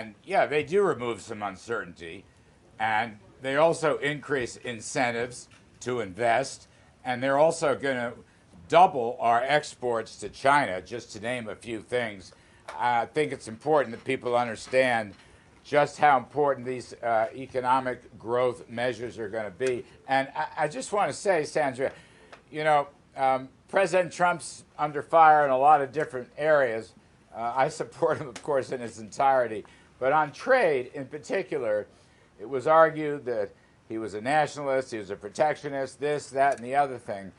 And yeah, they do remove some uncertainty, and they also increase incentives to invest, and they're also going to double our exports to China, just to name a few things. I think it's important that people understand just how important these economic growth measures are going to be. And I just want to say, Sandra, you know, President Trump's under fire in a lot of different areas. I support him, of course, in his entirety. But on trade in particular, it was argued that he was a nationalist, he was a protectionist, this, that, and the other thing.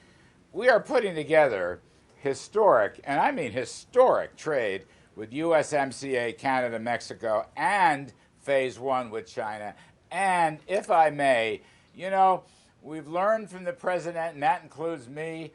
We are putting together historic, and I mean historic, trade with USMCA, Canada, Mexico, and Phase 1 with China. And if I may, you know, we've learned from the president, and that includes me,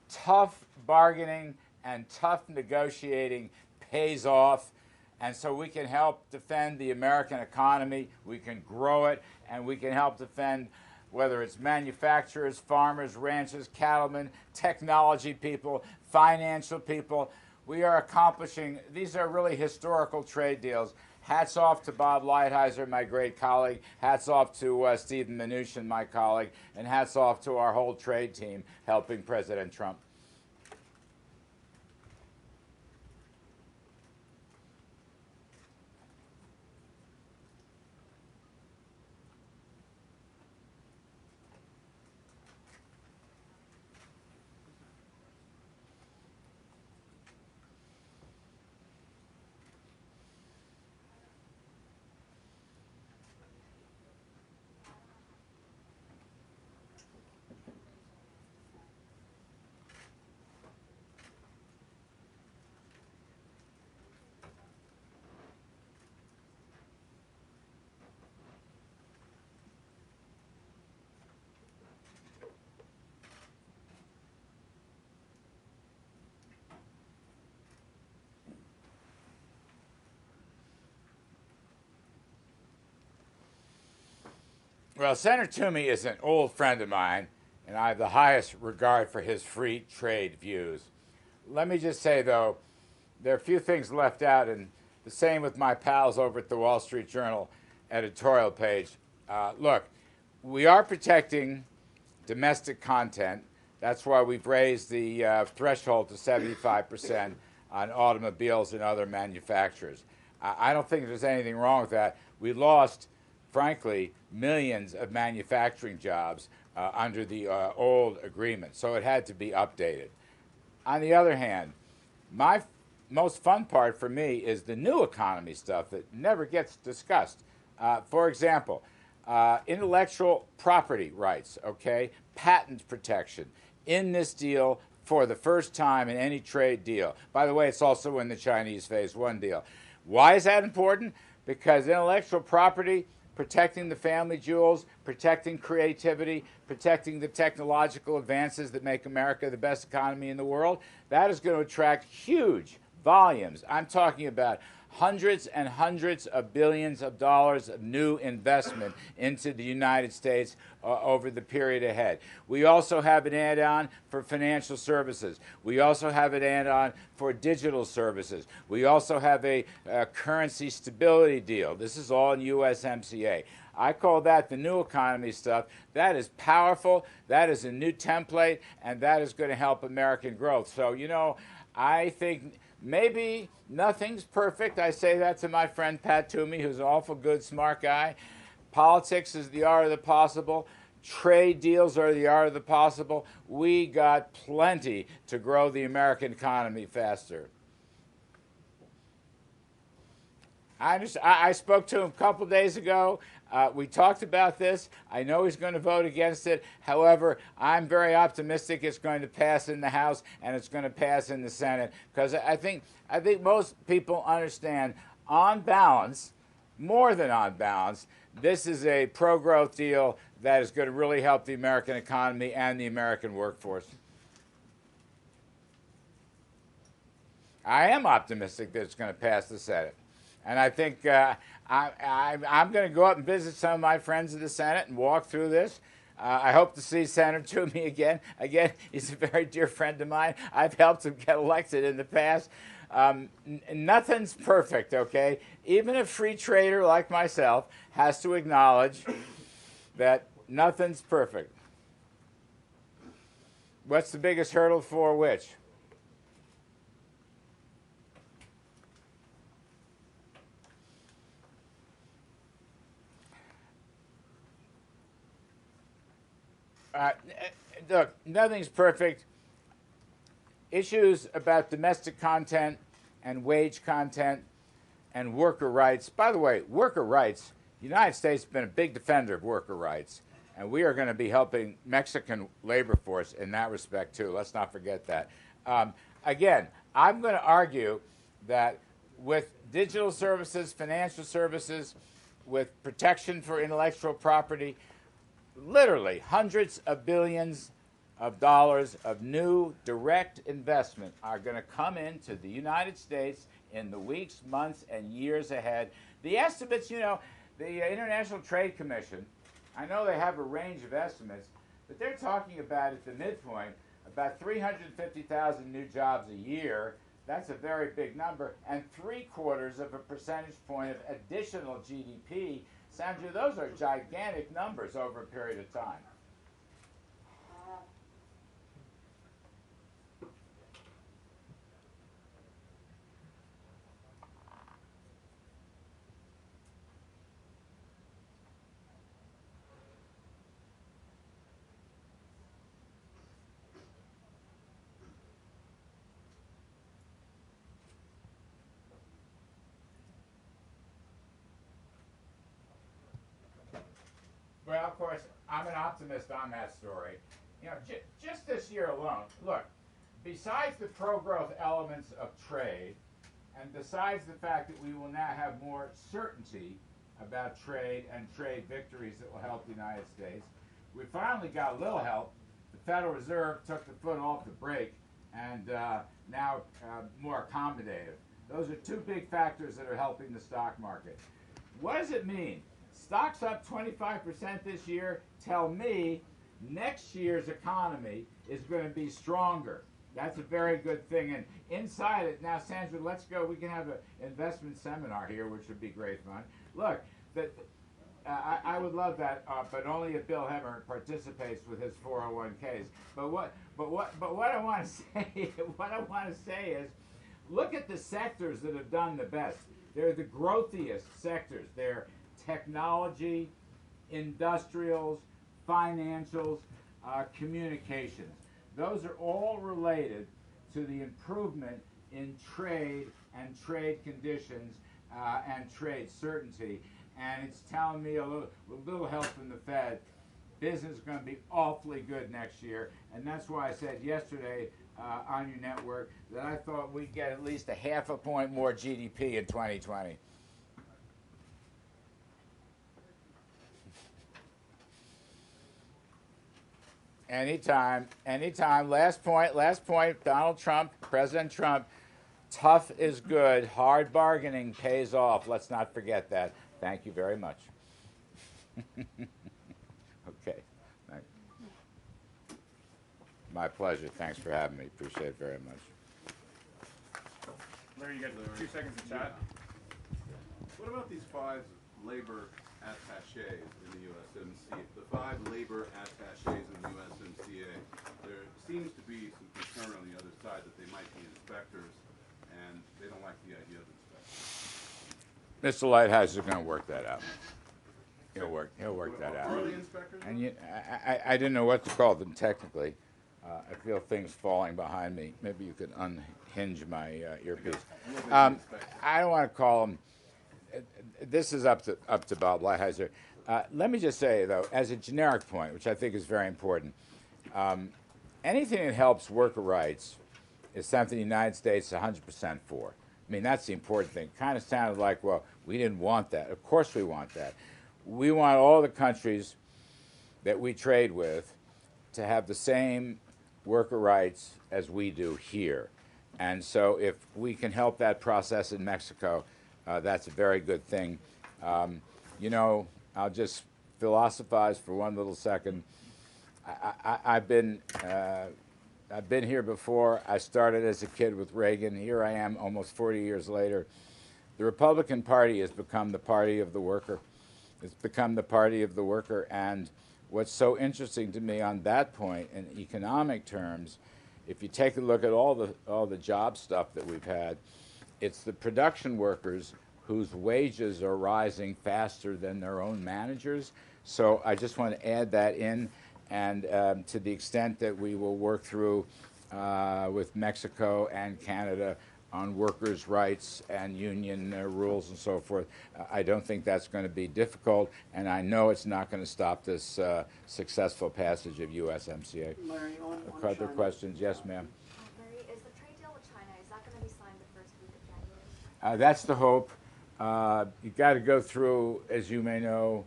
tough bargaining and tough negotiating pays off. And so we can help defend the American economy, we can grow it, and we can help defend whether it's manufacturers, farmers, ranchers, cattlemen, technology people, financial people. We are accomplishing, these are really historical trade deals. Hats off to Bob Lighthizer, my great colleague. Hats off to Stephen Mnuchin, my colleague. And hats off to our whole trade team helping President Trump. Well, Senator Toomey is an old friend of mine, and I have the highest regard for his free trade views. Let me just say, though, there are a few things left out, and the same with my pals over at the Wall Street Journal editorial page. Look, we are protecting domestic content. That's why we've raised the threshold to 75% on automobiles and other manufacturers. I don't think there's anything wrong with that. We lost, frankly, millions of manufacturing jobs under the old agreement, so it had to be updated. On the other hand, my most fun part for me is the new economy stuff that never gets discussed. For example, intellectual property rights, okay, patent protection in this deal for the first time in any trade deal. By the way, it's also in the Chinese Phase 1 deal. Why is that important? Because intellectual property, protecting the family jewels, protecting creativity, protecting the technological advances that make America the best economy in the world, that is going to attract huge volumes. I'm talking about hundreds and hundreds of billions of dollars of new investment into the United States over the period ahead. We also have an add-on for financial services. We also have an add-on for digital services. We also have a currency stability deal. This is all in USMCA. I call that the new economy stuff. That is powerful. That is a new template, and that is going to help American growth. So, you know, I think maybe nothing's perfect. I say that to my friend Pat Toomey, who's an awful good, smart guy. Politics is the art of the possible. Trade deals are the art of the possible. We got plenty to grow the American economy faster. I spoke to him a couple days ago. We talked about this. I know he's going to vote against it. However, I'm very optimistic it's going to pass in the House and it's going to pass in the Senate, because I think most people understand, on balance, more than on balance, this is a pro-growth deal that is going to really help the American economy and the American workforce. I am optimistic that it's going to pass the Senate. And I think I'm going to go up and visit some of my friends in the Senate and walk through this. I hope to see Senator Toomey again. Again, he's a very dear friend of mine. I've helped him get elected in the past. Nothing's perfect, okay? Even a free trader like myself has to acknowledge that nothing's perfect. What's the biggest hurdle for which? Look, nothing's perfect. Issues about domestic content and wage content and worker rights. By the way, worker rights, the United States has been a big defender of worker rights, and we are going to be helping Mexican labor force in that respect too. Let's not forget that. Again, I'm going to argue that with digital services, financial services, with protection for intellectual property, literally hundreds of billions of dollars of new direct investment are going to come into the United States in the weeks, months, and years ahead. The estimates, the International Trade Commission, I know they have a range of estimates, but they're talking about, at the midpoint, about 350,000 new jobs a year. That's a very big number, and 0.75 percentage point of additional GDP. Sandra, those are gigantic numbers over a period of time. Well, of course, I'm an optimist on that story. Just this year alone, look, besides the pro-growth elements of trade, and besides the fact that we will now have more certainty about trade and trade victories that will help the United States, we finally got a little help. The Federal Reserve took the foot off the brake and now more accommodative. Those are two big factors that are helping the stock market. What does it mean? Stocks up 25% this year tell me next year's economy is going to be stronger. That's a very good thing. And inside it, now, Sandra, let's go. We can have an investment seminar here, which would be great fun. Look, I would love that, but only if Bill Hemmer participates with his 401ks. But what I want to say is, look at the sectors that have done the best. They're the growthiest sectors. They're technology, industrials, financials, communications. Those are all related to the improvement in trade and trade conditions and trade certainty. And it's telling me a little help from the Fed. Business is going to be awfully good next year. And that's why I said yesterday on your network that I thought we'd get at least 0.5 point more GDP in 2020. Anytime. Last point, Donald Trump, President Trump, tough is good. Hard bargaining pays off. Let's not forget that. Thank you very much. Okay. My pleasure. Thanks for having me. Appreciate it very much. Larry, you got 2 seconds to chat. What about these 5 labor attachés in the USMCA? The 5 labor attachés in the USMCA. There seems to be some concern on the other side that they might be inspectors, and they don't like the idea of inspectors. Mr. Lighthouse is going to work that out. He'll work that out. Are they inspectors? And I didn't know what to call them technically. I feel things falling behind me. Maybe you could unhinge my earpiece. I don't want to call them. This is up to Bob Lighthizer. Let me just say, though, as a generic point, which I think is very important, anything that helps worker rights is something the United States is 100% for. I mean, that's the important thing. It kind of sounded like, well, we didn't want that. Of course we want that. We want all the countries that we trade with to have the same worker rights as we do here. And so if we can help that process in Mexico, that's a very good thing. I'll just philosophize for one little second. I've been I've been here before. I started as a kid with Reagan. Here I am almost 40 years later. The Republican Party has become the party of the worker. It's become the party of the worker. And what's so interesting to me on that point, in economic terms, if you take a look at all the job stuff that we've had, it's the production workers whose wages are rising faster than their own managers. So I just want to add that in. And to the extent that we will work through with Mexico and Canada on workers' rights and union rules and so forth, I don't think that's going to be difficult, and I know it's not going to stop this successful passage of USMCA. Larry, on Other China. questions? Yes, ma'am. Larry, is the trade deal with China, is that going to be signed the first week of January? That's the hope. You've got to go through, as you may know,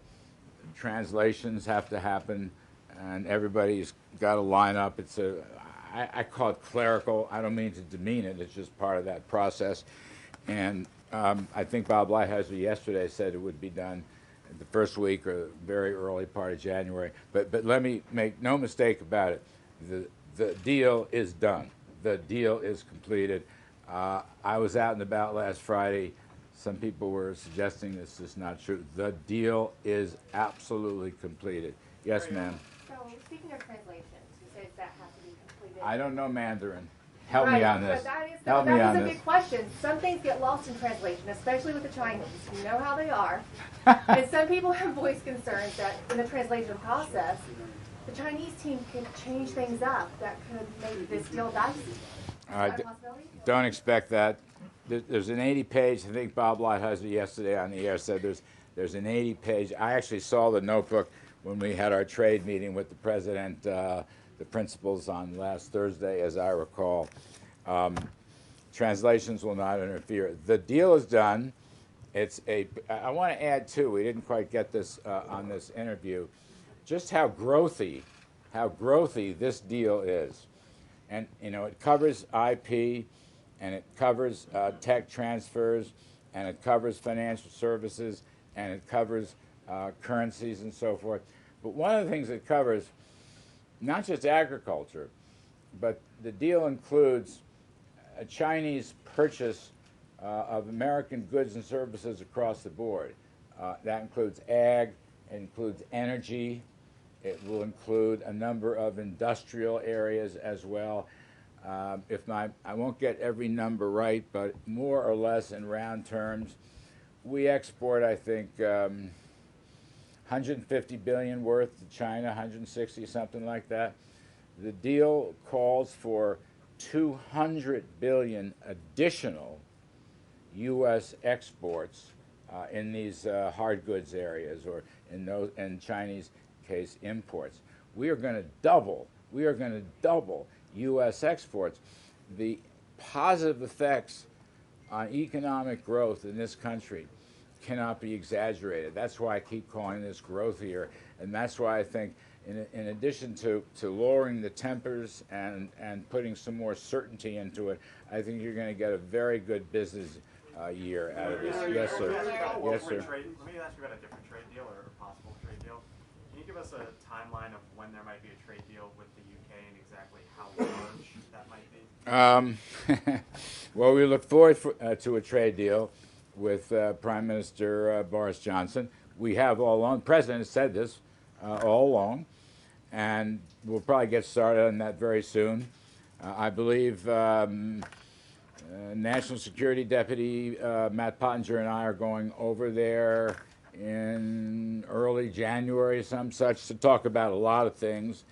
translations have to happen, and everybody's got to line up. I call it clerical. I don't mean to demean it. It's just part of that process. And I think Bob Lighthizer yesterday said it would be done the first week or very early part of January. But let me make no mistake about it. The deal is done. The deal is completed. I was out and about last Friday. Some people were suggesting this is not true. The deal is absolutely completed. Yes, ma'am. So, speaking of translations, you said that has to be completed. I don't know Mandarin. Help me on this. That is a big question. Some things get lost in translation, especially with the Chinese. You know how they are. And some people have voiced concerns that in the translation process, the Chinese team could change things up that could make this deal dicey. Is that a possibility? Don't expect that. There's an 80-page, I think Bob Lighthizer yesterday on the air said there's an 80-page. I actually saw the notebook when we had our trade meeting with the president, the principals on last Thursday, as I recall. Translations will not interfere. The deal is done. I want to add, too, we didn't quite get this on this interview, just how growthy this deal is. And, it covers IP, and it covers tech transfers, and it covers financial services, and it covers currencies and so forth. But one of the things it covers, not just agriculture, but the deal includes a Chinese purchase of American goods and services across the board. That includes ag, it includes energy, it will include a number of industrial areas as well. I won't get every number right, but more or less in round terms, we export, I think, 150 billion worth to China, 160, something like that. The deal calls for 200 billion additional U.S. exports in these hard goods areas, or in Chinese case, imports. We are going to double U.S. exports. The positive effects on economic growth in this country cannot be exaggerated. That's why I keep calling this growthier, and that's why I think in addition to lowering the tempers and putting some more certainty into it, I think you're going to get a very good business year out of this. Yes, sir. Yes, sir. Let me ask you about a different trade deal or a possible trade deal. Can you give us a timeline of when there might be a trade deal with the UK and exactly how large that might be? Well, we look forward to a trade deal with Prime Minister Boris Johnson. We have all along. The President has said this all along, and we'll probably get started on that very soon. I believe National Security Deputy Matt Pottinger and I are going over there in early January, some such, to talk about a lot of things,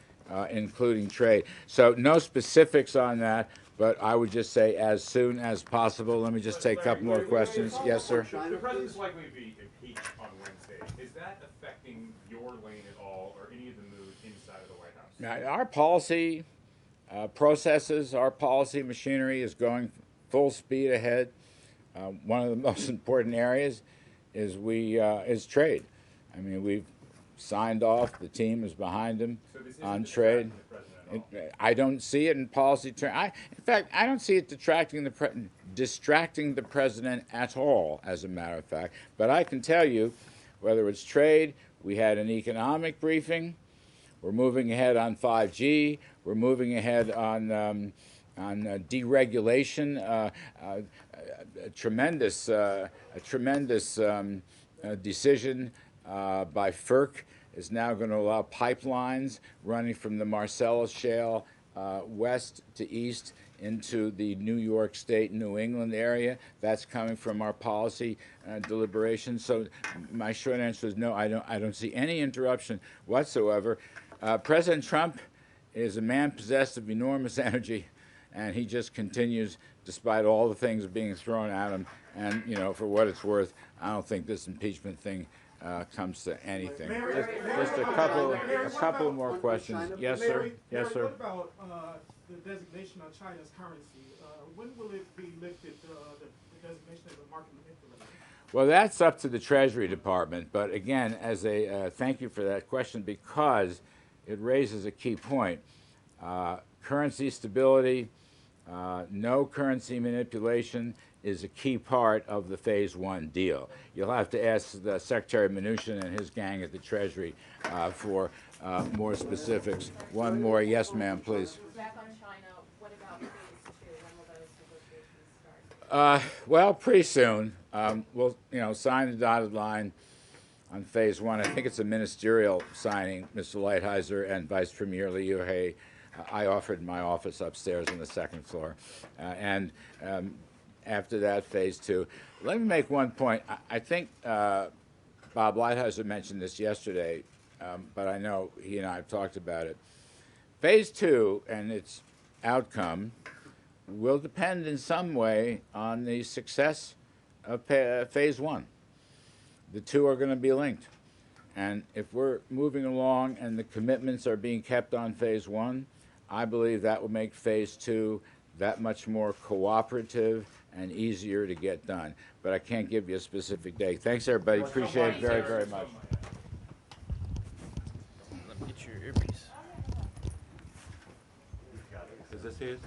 including trade. So no specifics on that, but I would just say as soon as possible. Let me just take a couple more questions. Yes, sir. The president's likely to be impeached on Wednesday. Is that affecting your lane at all, or any of the mood inside of the White House? Now, our policy processes, our policy machinery is going full speed ahead. One of the most important areas is trade. I mean, we've signed off. The team is behind him on trade. I don't see it in policy terms. In fact, I don't see it distracting the president at all, as a matter of fact. But I can tell you, whether it's trade, we had an economic briefing, We're moving ahead on 5G. We're moving ahead on deregulation. A tremendous decision by FERC is now going to allow pipelines running from the Marcellus Shale west to east into the New York State, New England area. That's coming from our policy deliberations. So my short answer is no. I don't see any interruption whatsoever. President Trump is a man possessed of enormous energy, and he just continues despite all the things being thrown at him. And for what it's worth, I don't think this impeachment thing comes to anything. Just a couple more questions. Yes, sir. Yes, sir. What about the designation of China's currency? When will it be lifted, the designation of the market manipulator? Well, that's up to the Treasury Department. But again, as a thank you for that question, because it raises a key point. Currency stability, no currency manipulation is a key part of the Phase 1 deal. You'll have to ask the Secretary Mnuchin and his gang at the Treasury for more specifics. One more. Yes, ma'am, please. Back on China, what about Phase 2? When will those negotiations start? Well, pretty soon. We'll sign the dotted line on Phase 1. I think it's a ministerial signing, Mr. Lighthizer and Vice Premier Liu He. I offered my office upstairs on the second floor. After that, Phase 2. Let me make one point. I think Bob Lighthizer mentioned this yesterday, but I know he and I have talked about it. Phase 2 and its outcome will depend in some way on the success of Phase 1. The two are going to be linked. And if we're moving along and the commitments are being kept on Phase 1, I believe that will make Phase 2 that much more cooperative and easier to get done. But I can't give you a specific date. Thanks, everybody. Appreciate it very, very much. Let me get your earpiece. Is this his?